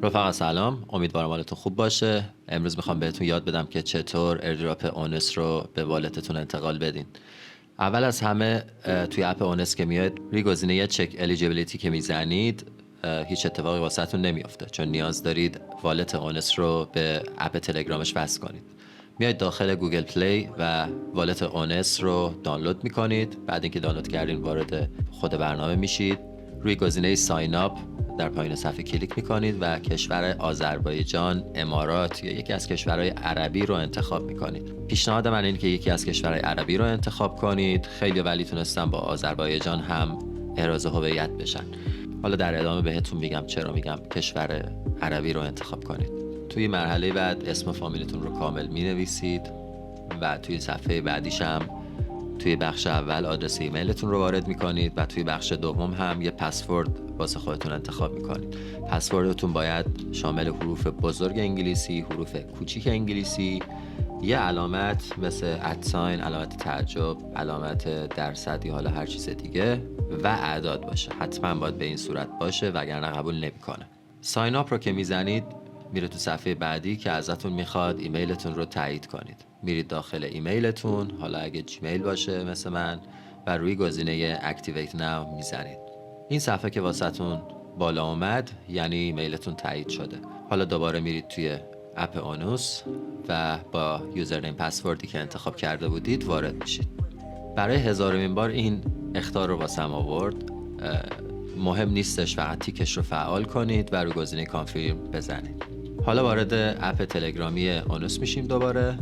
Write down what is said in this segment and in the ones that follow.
رفقا سلام، امیدوارم حالتون خوب باشه. امروز میخوام بهتون یاد بدم که چطور ایردراپ اونس رو به والتتون انتقال بدین. اول از همه توی اپ اونس که میاد روی گزینه چک الیجیبیلیتی که میزنید هیچ اتفاقی واسهتون نمیافته، چون نیاز دارید والت اونس رو به اپ تلگرامش وصل کنید. میاید داخل گوگل پلی و والت اونس رو دانلود میکنید. بعد اینکه دانلود کردین وارد خود برنامه میشید. روی گزینه ساین اپ در پایین صفحه کلیک میکنید و کشور آذربایجان، امارات یا یکی از کشورهای عربی رو انتخاب میکنید. پیشنهاد من اینه که یکی از کشورهای عربی رو انتخاب کنید. خیلی ولی تونستن با آذربایجان هم احراز هویت بشن. حالا در ادامه بهتون میگم چرا میگم کشور عربی رو انتخاب کنید. توی مرحله بعد اسم و فامیلتون رو کامل مینویسید و توی صفحه بعدیش هم توی بخش اول آدرس ایمیلتون رو وارد میکنید و توی بخش دوم هم یه پسورد واسه خودتون انتخاب میکنید. پسوردتون باید شامل حروف بزرگ انگلیسی، حروف کوچیک انگلیسی، یه علامت مثل ادساین، علامت تعجب، علامت درصدی، حالا هر چیز دیگه و اعداد باشه. حتما باید به این صورت باشه وگرنه قبول نمیکنه. ساین اپ رو که میزنید میره تو صفحه بعدی که ازتون میخواد ایمیلتون رو تایید کنید. میرید داخل ایمیلتون، حالا اگه جیمیل باشه مثل من، و روی گزینه اکتیویت ناو میزنید. این صفحه که واسهتون بالا اومد یعنی ایمیلتون تایید شده. حالا دوباره میرید توی اپ اونوس و با یوزرنیم پسوردی که انتخاب کرده بودید وارد میشید. برای هزارمین بار این اخطار رو واسم آورد. مهم نیستش، فقط تیکش رو فعال کنید و روی گزینه کانفرم بزنید. حالا وارد اپ تلگرامی اونوس میشیم دوباره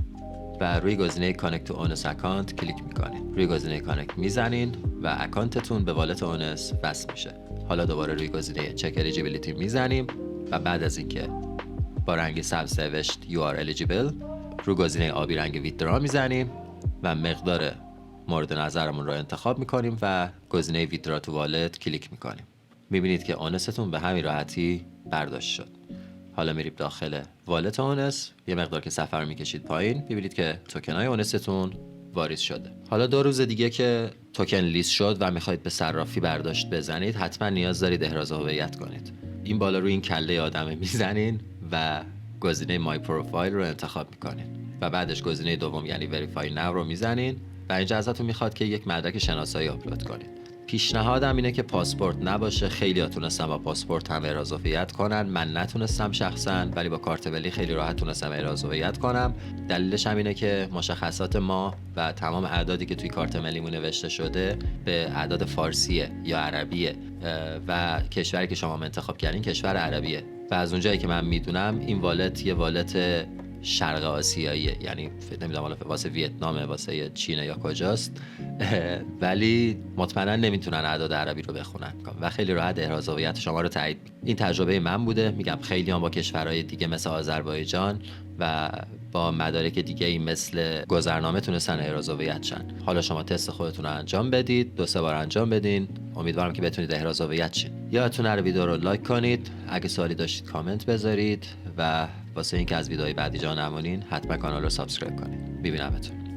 و روی گزینه کانکت تو اونوس اکانت کلیک میکنید. روی گزینه کانکت میزنین و اکانتتون به والت اونوس وصل میشه. حالا دوباره روی گزینه چک الیجیبیلیتی میزنیم و بعد از اینکه با رنگ سبز نوشت you are eligible روی گزینه آبی رنگ ویدرا میزنیم و مقدار مورد نظرمون رو انتخاب میکنیم و گزینه ویدرا تو والت کلیک میکنیم. میبینید که اونستون به همین راحتی برداشت شد. حالا میریم داخل والت اونس، یه مقدار که سفر میکشید پایین میبینید که توکنای اونستون واریز شده. حالا 2 روز دیگه که توکن لیست شد و میخواید به صرافی برداشت بزنید، حتما نیاز دارید احراز هویت کنید. این بالا روی این کله آدمه میزنین و گزینه مای پروفایل رو انتخاب میکنین و بعدش گزینه دوم یعنی وریفای ناو رو میزنین و اینجا ازتون میخواد که یک مدرک شناسایی آپلود کنید. پیشنهادم اینه که پاسپورت نباشه. خیلی ها تونستن با پاسپورت هم احراز هویت کنن، من نتونستم شخصا، ولی با کارت ملی خیلی راحت تونستم احراز هویت کنم. دلیلش هم اینه که مشخصات ما و تمام اعدادی که توی کارت ملیمون نوشته شده به اعداد فارسیه یا عربیه و کشوری که شما انتخاب کردین کشور عربیه و از اونجایی که من میدونم این والت یه والت شرق آسیاییه، یعنی نمیدونم حالا واسه ویتنامه، واسه چینه یا کجاست، ولی مطمئنا نمیتونن اعداد عربی رو بخونن و خیلی راحت احراز هویت شما رو تایید. این تجربه من بوده. میگم خیلی هم با کشورهای دیگه مثل آذربایجان و با مدارک دیگه ای مثل گذرنامه تونستن احراز هویت شن. حالا شما تست خودتون رو انجام بدید، 2-3 بار انجام بدین، امیدوارم که بتونید احراز هویت شین. یادتون نره ویدیو رو لایک کنید، اگه سوالی داشتید کامنت بذارید و واسه اینکه از ویدیوهای بعدی جا نمونین حتما کانال رو سابسکرایب کنید. میبینمتون.